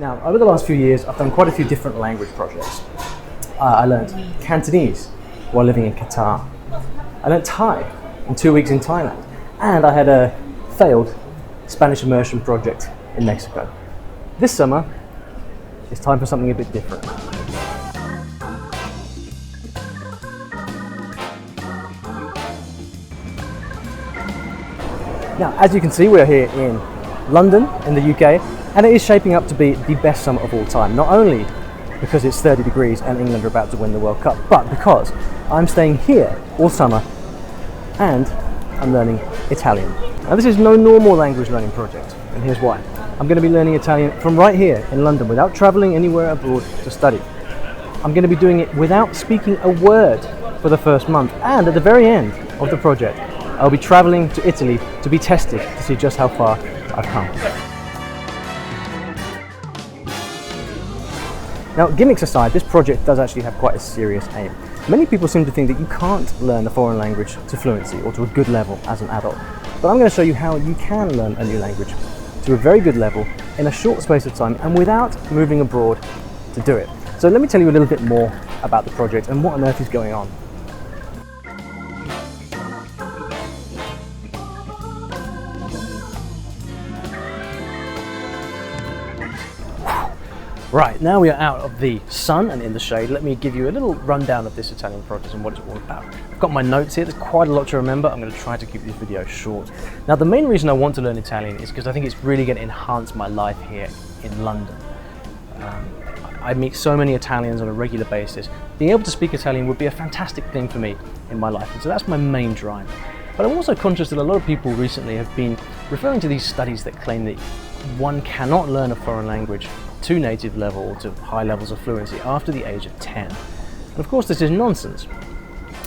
Now, over the last few years, I've done quite a few different language projects. I learned Cantonese while living in Qatar. I learned Thai in 2 weeks in Thailand. And I had a failed Spanish immersion project in Mexico. This summer, it's time for something a bit different. Now, as you can see, we're here in London, in the UK, and it is shaping up to be the best summer of all time. Not only because it's 30 degrees and England are about to win the World Cup, but because I'm staying here all summer and I'm learning Italian. Now, this is no normal language learning project, and here's why. I'm going to be learning Italian from right here in London without traveling anywhere abroad to study. I'm going to be doing it without speaking a word for the first month, and at the very end of the project, I'll be traveling to Italy to be tested to see just how far I've come. Now, gimmicks aside, this project does actually have quite a serious aim. Many people seem to think that you can't learn a foreign language to fluency or to a good level as an adult. But I'm going to show you how you can learn a new language to a very good level in a short space of time and without moving abroad to do it. So let me tell you a little bit more about the project and what on earth is going on. Right, now we are out of the sun and in the shade. Let me give you a little rundown of this Italian project and what it's all about. I've got my notes here, there's quite a lot to remember. I'm going to try to keep this video short. Now, the main reason I want to learn Italian is because I think it's really going to enhance my life here in London. I meet so many Italians on a regular basis. Being able to speak Italian would be a fantastic thing for me in my life, and so that's my main drive. But I'm also conscious that a lot of people recently have been referring to these studies that claim that one cannot learn a foreign language to native level or to high levels of fluency after the age of 10. And of course this is nonsense.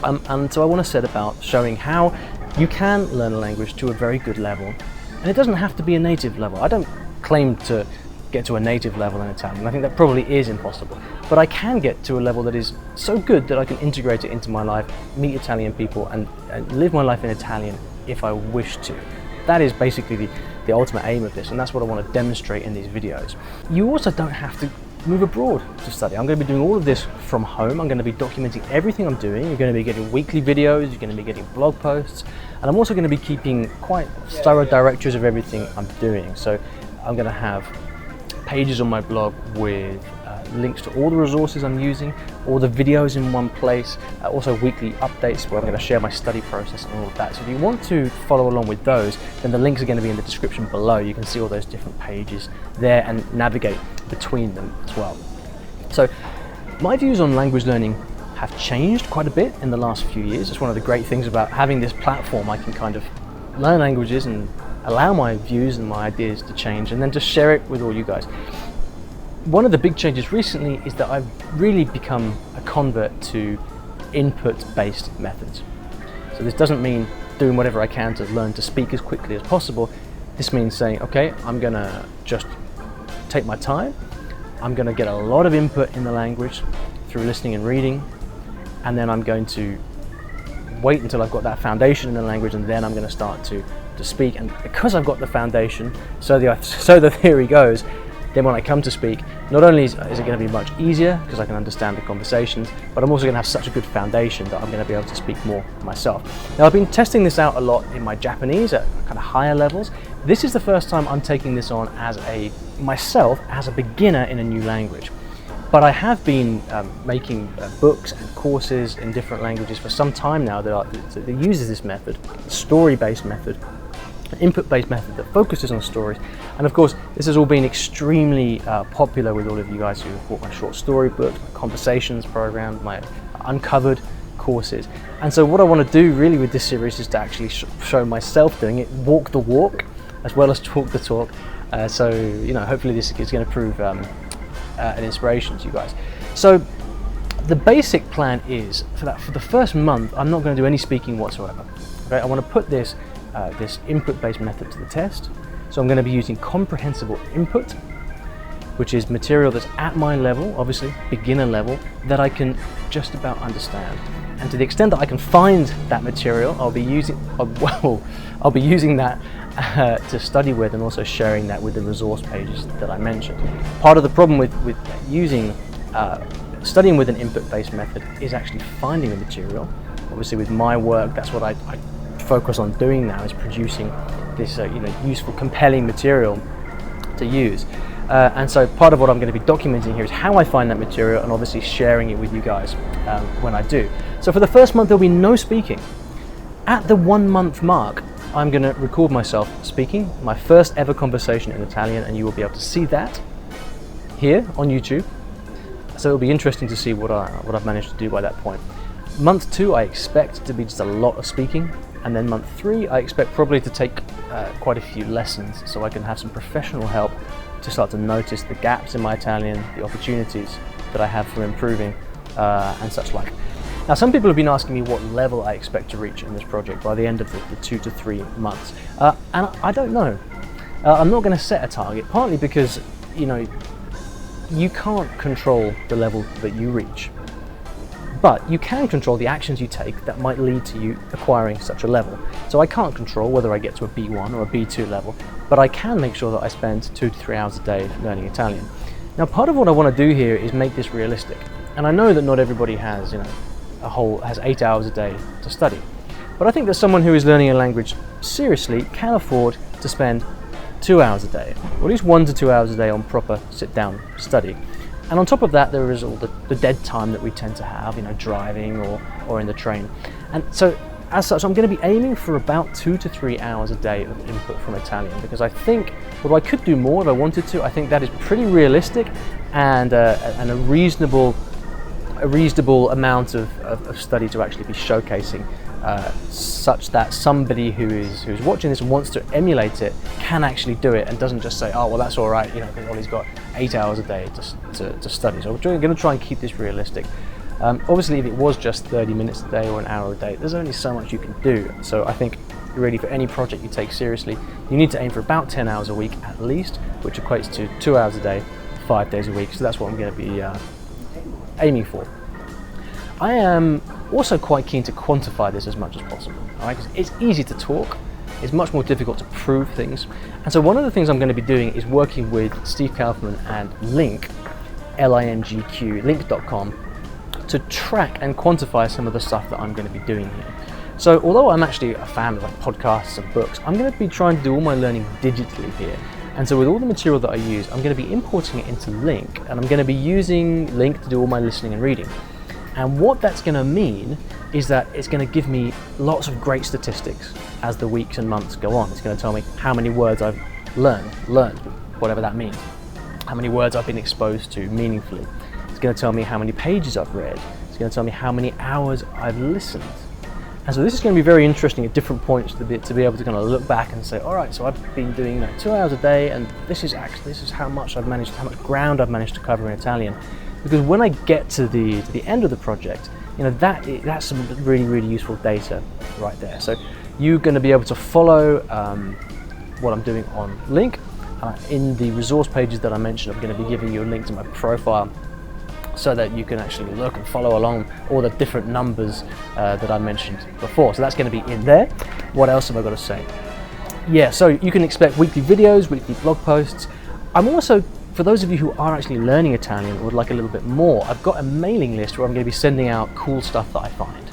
And so I want to set about showing how you can learn a language to a very good level, and it doesn't have to be a native level. I don't claim to get to a native level in Italian. I think that probably is impossible. But I can get to a level that is so good that I can integrate it into my life, meet Italian people and live my life in Italian if I wish to. That is basically the ultimate aim of this, and that's what I want to demonstrate in these videos. You also don't have to move abroad to study. I'm going to be doing all of this from home. I'm going to be documenting everything I'm doing. You're going to be getting weekly videos, you're going to be getting blog posts, and I'm also going to be keeping quite thorough directories of everything I'm doing. So I'm going to have pages on my blog with links to all the resources I'm using, all the videos in one place, also weekly updates where I'm going to share my study process and all of that. So if you want to follow along with those, then the links are going to be in the description below. You can see all those different pages there and navigate between them as well. So my views on language learning have changed quite a bit in the last few years. It's one of the great things about having this platform. I can kind of learn languages and allow my views and my ideas to change and then just share it with all you guys. One of the big changes recently is that I've really become a convert to input-based methods. So this doesn't mean doing whatever I can to learn to speak as quickly as possible. This means saying, okay, I'm gonna just take my time. I'm gonna get a lot of input in the language through listening and reading, and then I'm going to wait until I've got that foundation in the language, and then I'm gonna start to speak. And because I've got the foundation, so the theory goes, then when I come to speak, not only is it going to be much easier because I can understand the conversations, but I'm also going to have such a good foundation that I'm going to be able to speak more myself. Now, I've been testing this out a lot in my Japanese at kind of higher levels. This is the first time I'm taking this on as myself as a beginner in a new language. But I have been making books and courses in different languages for some time now that uses this method, the story-based method, an input-based method that focuses on stories. And of course, this has all been extremely popular with all of you guys who have bought my short story books, my conversations program, my uncovered courses. And so what I want to do really with this series is to actually show myself doing it, walk the walk as well as talk the talk. So, you know, hopefully this is going to prove an inspiration to you guys. So the basic plan is for the first month, I'm not going to do any speaking whatsoever. Okay? I want to put this input-based method to the test. So I'm going to be using comprehensible input, which is material that's at my level, obviously beginner level, that I can just about understand. And to the extent that I can find that material, I'll be using that to study with, and also sharing that with the resource pages that I mentioned. Part of the problem with studying with an input-based method is actually finding the material. Obviously with my work, that's what I focus on doing now, is producing this useful, compelling material to use. And so part of what I'm going to be documenting here is how I find that material, and obviously sharing it with you guys when I do. So for the first month there'll be no speaking. At the 1 month mark, I'm going to record myself speaking my first ever conversation in Italian, and you will be able to see that here on YouTube. So it'll be interesting to see what I've managed to do by that point. Month 2 I expect to be just a lot of speaking, and then month 3 I expect probably to take quite a few lessons, so I can have some professional help to start to notice the gaps in my Italian, the opportunities that I have for improving, and such like. Now, some people have been asking me what level I expect to reach in this project by the end of the 2 to 3 months, and I don't know. I'm not going to set a target, partly because you can't control the level that you reach, but you can control the actions you take that might lead to you acquiring such a level. So I can't control whether I get to a B1 or a B2 level, but I can make sure that I spend 2 to 3 hours a day learning Italian. Now, part of what I want to do here is make this realistic, and I know that not everybody has has 8 hours a day to study, but I think that someone who is learning a language seriously can afford to spend 2 hours a day, or at least 1 to 2 hours a day on proper sit-down study. And on top of that, there is all the dead time that we tend to have, driving or in the train. And so, as such, I'm going to be aiming for about 2 to 3 hours a day of input from Italian, because I think, although I could do more if I wanted to, I think that is pretty realistic and a reasonable amount of study to actually be showcasing, such that somebody who's watching this and wants to emulate it can actually do it, and doesn't just say, oh well, that's all right, because Ollie's got 8 hours a day to study. So we're going to try and keep this realistic. Obviously, if it was just 30 minutes a day or an hour a day, there's only so much you can do. So I think really, for any project you take seriously, you need to aim for about 10 hours a week at least, which equates to 2 hours a day, 5 days a week. So that's what I'm going to be aiming for. I am also quite keen to quantify this as much as possible, right? Because it's easy to talk, it's much more difficult to prove things. And so one of the things I'm going to be doing is working with Steve Kaufman and LingQ, LingQ, link.com, to track and quantify some of the stuff that I'm going to be doing here. So although I'm actually a fan of podcasts and books, I'm going to be trying to do all my learning digitally here. And so with all the material that I use, I'm going to be importing it into LingQ, and I'm going to be using LingQ to do all my listening and reading. And what that's going to mean is that it's going to give me lots of great statistics as the weeks and months go on. It's going to tell me how many words I've learned, whatever that means, how many words I've been exposed to meaningfully. It's going to tell me how many pages I've read. It's going to tell me how many hours I've listened. And so this is going to be very interesting at different points to be able to kind of look back and say, all right, so I've been doing 2 hours a day, and this is how much ground I've managed to cover in Italian. Because when I get to the end of the project, that's some really, really useful data right there. So you're going to be able to follow what I'm doing on LingQ. In the resource pages that I mentioned, I'm going to be giving you a link to my profile, so that you can actually look and follow along all the different numbers that I mentioned before. So that's going to be in there. What else have I got to say? Yeah, so you can expect weekly videos, weekly blog posts. I'm also, for those of you who are actually learning Italian or would like a little bit more, I've got a mailing list where I'm going to be sending out cool stuff that I find.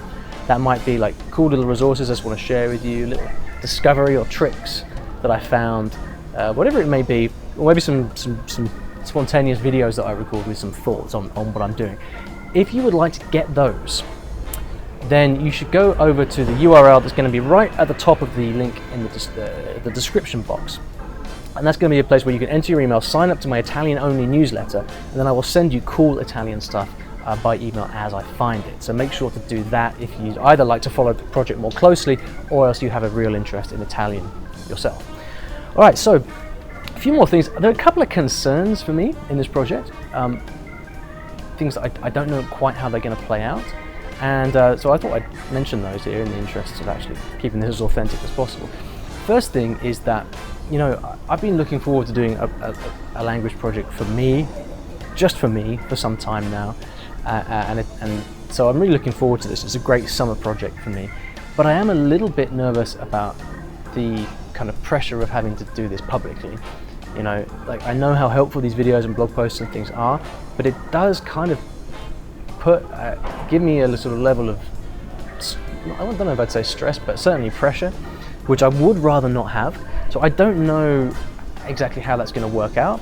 That might be like cool little resources I just want to share with you, little discovery or tricks that I found, whatever it may be, or maybe some spontaneous videos that I record with some thoughts on what I'm doing. If you would like to get those, then you should go over to the URL that's going to be right at the top of the link in the description box. And that's going to be a place where you can enter your email, sign up to my Italian only newsletter, and then I will send you cool Italian stuff by email as I find it. So make sure to do that if you either like to follow the project more closely, or else you have a real interest in Italian yourself. All right, so a few more things. There are a couple of concerns for me in this project, things that I don't know quite how they're going to play out, and so I thought I'd mention those here in the interests of actually keeping this as authentic as possible. first thing is that, you know, I've been looking forward to doing a language project for me, just for me, for some time now, and so I'm really looking forward to this. It's a great summer project for me, but I am a little bit nervous about the kind of pressure of having to do this publicly. You know, like, I know how helpful these videos and blog posts and things are, but it does kind of give me a sort of level of, I don't know if I'd say stress, but certainly pressure, which I would rather not have. So I don't know exactly how that's going to work out,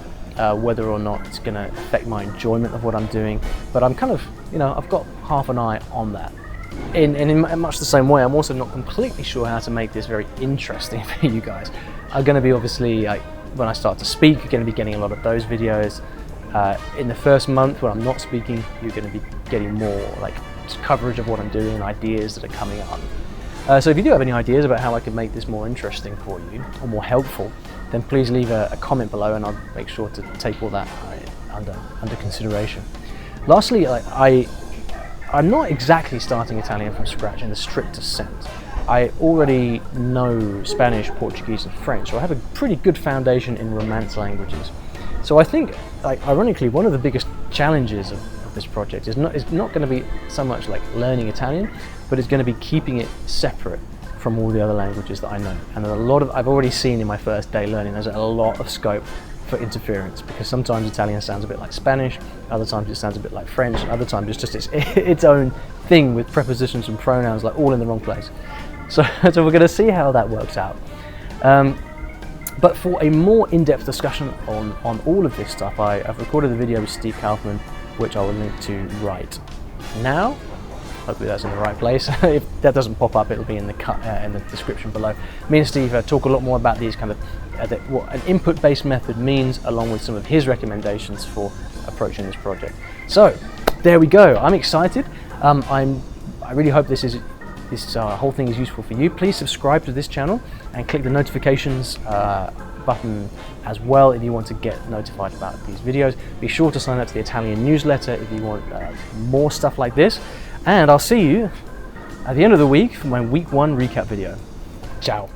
whether or not it's going to affect my enjoyment of what I'm doing, but I'm kind of, you know, I've got half an eye on that. In much the same way, I'm also not completely sure how to make this very interesting for you guys. I'm going to be, obviously, like, when I start to speak, you're going to be getting a lot of those videos. In the first month when I'm not speaking, you're going to be getting more like coverage of what I'm doing and ideas that are coming up. So if you do have any ideas about how I can make this more interesting for you or more helpful, then please leave a comment below, and I'll make sure to take all that under consideration. Lastly, I'm not exactly starting Italian from scratch in the strictest sense. I already know Spanish, Portuguese and French, so I have a pretty good foundation in Romance languages. So I think, like, ironically, one of the biggest challenges of this project is not going to be so much like learning Italian, but it's going to be keeping it separate from all the other languages that I know. And I've already seen in my first day learning, there's a lot of scope for interference, because sometimes Italian sounds a bit like Spanish, other times it sounds a bit like French, and other times it's just its own thing with prepositions and pronouns, like, all in the wrong place. So we're going to see how that works out. But for a more in-depth discussion on all of this stuff, I've recorded a video with Steve Kaufman, which I will link to right now. Hopefully that's in the right place. If that doesn't pop up, it'll be in the description below. Me and Steve talk a lot more about these kind of what an input-based method means, along with some of his recommendations for approaching this project. So there we go. I'm excited. I really hope this whole thing is useful for you. Please subscribe to this channel and click the notifications button as well if you want to get notified about these videos. Be sure to sign up to the Italian newsletter if you want more stuff like this. And I'll see you at the end of the week for my week 1 recap video. Ciao.